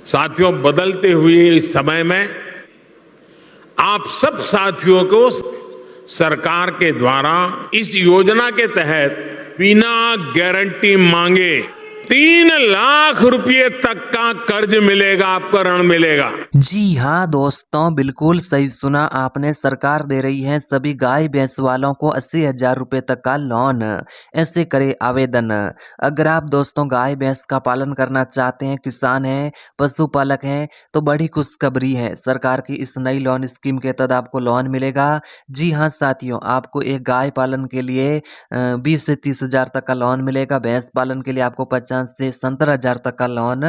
साथियों, बदलते हुए इस समय में आप सब साथियों को सरकार के द्वारा इस योजना के तहत बिना गारंटी मांगे 3 लाख रुपए तक का कर्ज मिलेगा, आपको ऋण मिलेगा। जी हाँ दोस्तों, बिल्कुल सही सुना आपने। सरकार दे रही है सभी गाय भैंस वालों को 80,000 रुपए तक का लोन। ऐसे करे आवेदन। अगर आप दोस्तों गाय भैंस का पालन करना चाहते हैं, किसान हैं, पशुपालक हैं, तो बड़ी खुशखबरी है। सरकार की इस नई लोन स्कीम के तहत आपको लोन मिलेगा। जी हाँ साथियों, आपको एक गाय पालन के लिए 20 से 30,000 तक का लोन मिलेगा। भैंस पालन के लिए आपको 50 से 70,000 तक का लोन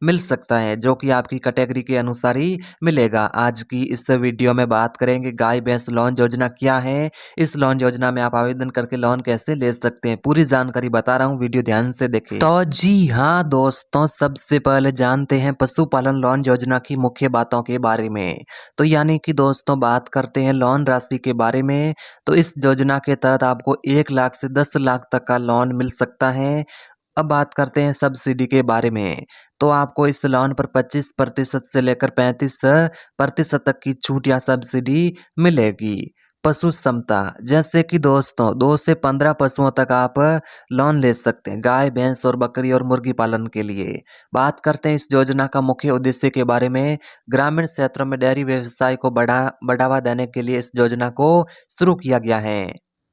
मिल सकता है, जो कि आपकी कैटेगरी के अनुसार ही मिलेगा। आज की इस वीडियो में बात करेंगे गाय भैंस लोन योजना क्या है, इस लोन योजना में आप आवेदन करके लोन कैसे ले सकते हैं, पूरी जानकारी बता रहा हूँ, वीडियो ध्यान से देखें। तो जी हाँ दोस्तों, सबसे पहले जानते हैं पशुपालन लोन योजना की मुख्य बातों के बारे में। तो यानी कि दोस्तों बात करते हैं लोन राशि के बारे में। तो इस योजना के तहत आपको 1 लाख से 10 लाख तक का लोन मिल सकता है। अब बात करते हैं सब्सिडी के बारे में। तो आपको इस लोन पर 25% से लेकर 35% तक की छूट या सब्सिडी मिलेगी। पशु क्षमता, जैसे कि दोस्तों 2 से 15 पशुओं तक आप लोन ले सकते हैं, गाय भैंस और बकरी और मुर्गी पालन के लिए। बात करते हैं इस योजना का मुख्य उद्देश्य के बारे में। ग्रामीण क्षेत्रों में डेयरी व्यवसाय को बढ़ावा देने के लिए इस योजना को शुरू किया गया है।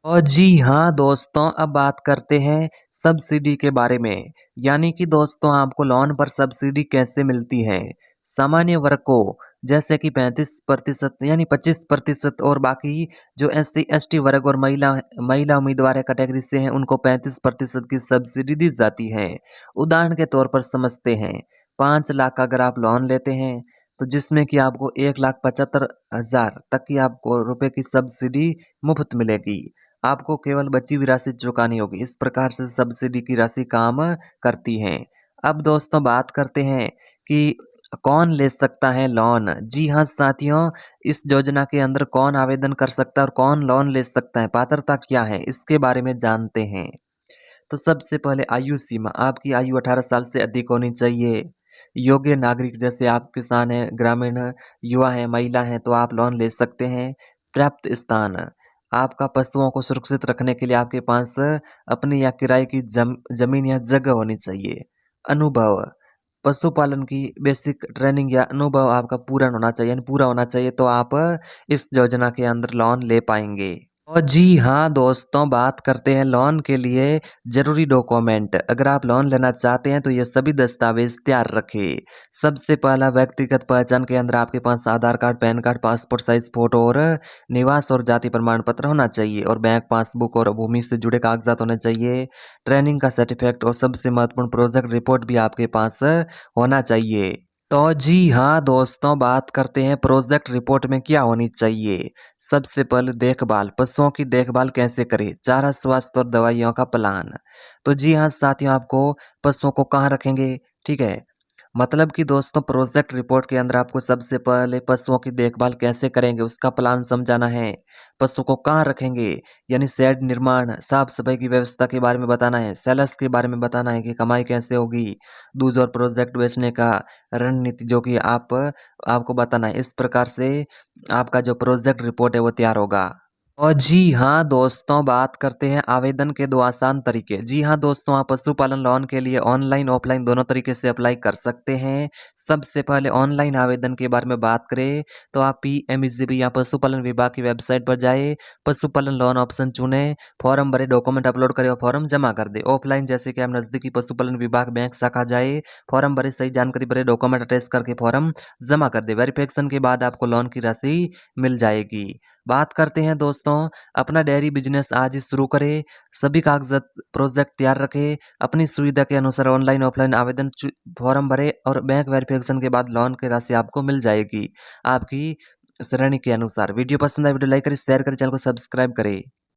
और जी हाँ दोस्तों, अब बात करते हैं सब्सिडी के बारे में। यानी कि दोस्तों आपको लोन पर सब्सिडी कैसे मिलती है। सामान्य वर्ग को जैसे कि 35% यानी 25%, और बाकी जो SC ST वर्ग और महिला उम्मीदवार कैटेगरी से हैं उनको 35% की सब्सिडी दी जाती है। उदाहरण के तौर पर समझते हैं, 5 लाख अगर आप लोन लेते हैं तो जिसमें कि आपको 1,75,000 तक की आपको रुपए की सब्सिडी मुफ्त मिलेगी। आपको केवल बची हुई राशि चुकानी होगी। इस प्रकार से सब्सिडी की राशि काम करती है। अब दोस्तों बात करते हैं कि कौन ले सकता है लोन। जी हाँ साथियों, इस योजना के अंदर कौन आवेदन कर सकता है और कौन लोन ले सकता है, पात्रता क्या है, इसके बारे में जानते हैं। तो सबसे पहले आयु सीमा, आपकी आयु 18 साल से अधिक होनी चाहिए। योग्य नागरिक, जैसे आप किसान हैं, ग्रामीण युवा हैं, महिला हैं, तो आप लोन ले सकते हैं। पर्याप्त स्थान, आपका पशुओं को सुरक्षित रखने के लिए आपके पास अपनी या किराए की जमीन या जगह होनी चाहिए। अनुभव, पशुपालन की बेसिक ट्रेनिंग या अनुभव आपका पूरा होना चाहिए, यानी पूरा होना चाहिए, तो आप इस योजना के अंदर लोन ले पाएंगे। और जी हाँ दोस्तों, बात करते हैं लोन के लिए जरूरी डॉक्यूमेंट। अगर आप लोन लेना चाहते हैं तो ये सभी दस्तावेज तैयार रखें। सबसे पहला, व्यक्तिगत पहचान के अंदर आपके पास Aadhaar card, PAN card, passport size photo और निवास और जाति प्रमाण पत्र होना चाहिए, और बैंक पासबुक और भूमि से जुड़े कागजात होने चाहिए। ट्रेनिंग का सर्टिफिकेट और सबसे महत्वपूर्ण प्रोजेक्ट रिपोर्ट भी आपके पास होना चाहिए। तो जी हाँ दोस्तों, बात करते हैं प्रोजेक्ट रिपोर्ट में क्या होनी चाहिए। सबसे पहले देखभाल, पशुओं की देखभाल कैसे करें, चारा, स्वास्थ्य और दवाइयों का प्लान। तो जी हाँ साथियों, आपको पशुओं को कहाँ रखेंगे, ठीक है। मतलब कि दोस्तों प्रोजेक्ट रिपोर्ट के अंदर आपको सबसे पहले पशुओं की देखभाल कैसे करेंगे उसका प्लान समझाना है। पशु को कहाँ रखेंगे, यानी शेड निर्माण, साफ सफाई की व्यवस्था के बारे में बताना है। सेल्स के बारे में बताना है कि कमाई कैसे होगी। दूध और प्रोजेक्ट बेचने का रणनीति जो कि आपको बताना है। इस प्रकार से आपका जो प्रोजेक्ट रिपोर्ट है वो तैयार होगा। और जी हाँ दोस्तों, बात करते हैं आवेदन के 2 आसान तरीके। जी हाँ दोस्तों, आप पशुपालन लोन के लिए ऑनलाइन ऑफलाइन दोनों तरीके से अप्लाई कर सकते हैं। सबसे पहले ऑनलाइन आवेदन के बारे में बात करें तो आप PMEGP या पशुपालन विभाग की वेबसाइट पर जाए, पशुपालन लोन ऑप्शन चुने, फॉर्म भरे, डॉक्यूमेंट अपलोड करें और फॉर्म जमा कर दे। ऑफलाइन जैसे कि आप नजदीकी पशुपालन विभाग बैंक शाखा जाए, फॉर्म भरे, सही जानकारी भरे, डॉक्यूमेंट अटैच करके फॉर्म जमा कर दे। वेरिफिकेशन के बाद आपको लोन की राशि मिल जाएगी। बात करते हैं दोस्तों, अपना डेयरी बिजनेस आज ही शुरू करें। सभी कागजात प्रोजेक्ट तैयार रखें। अपनी सुविधा के अनुसार ऑनलाइन ऑफलाइन आवेदन फॉर्म भरें और बैंक वेरिफिकेशन के बाद लोन की राशि आपको मिल जाएगी आपकी श्रेणी के अनुसार। वीडियो पसंद आए वीडियो लाइक करें, शेयर करें, चैनल को सब्सक्राइब करें।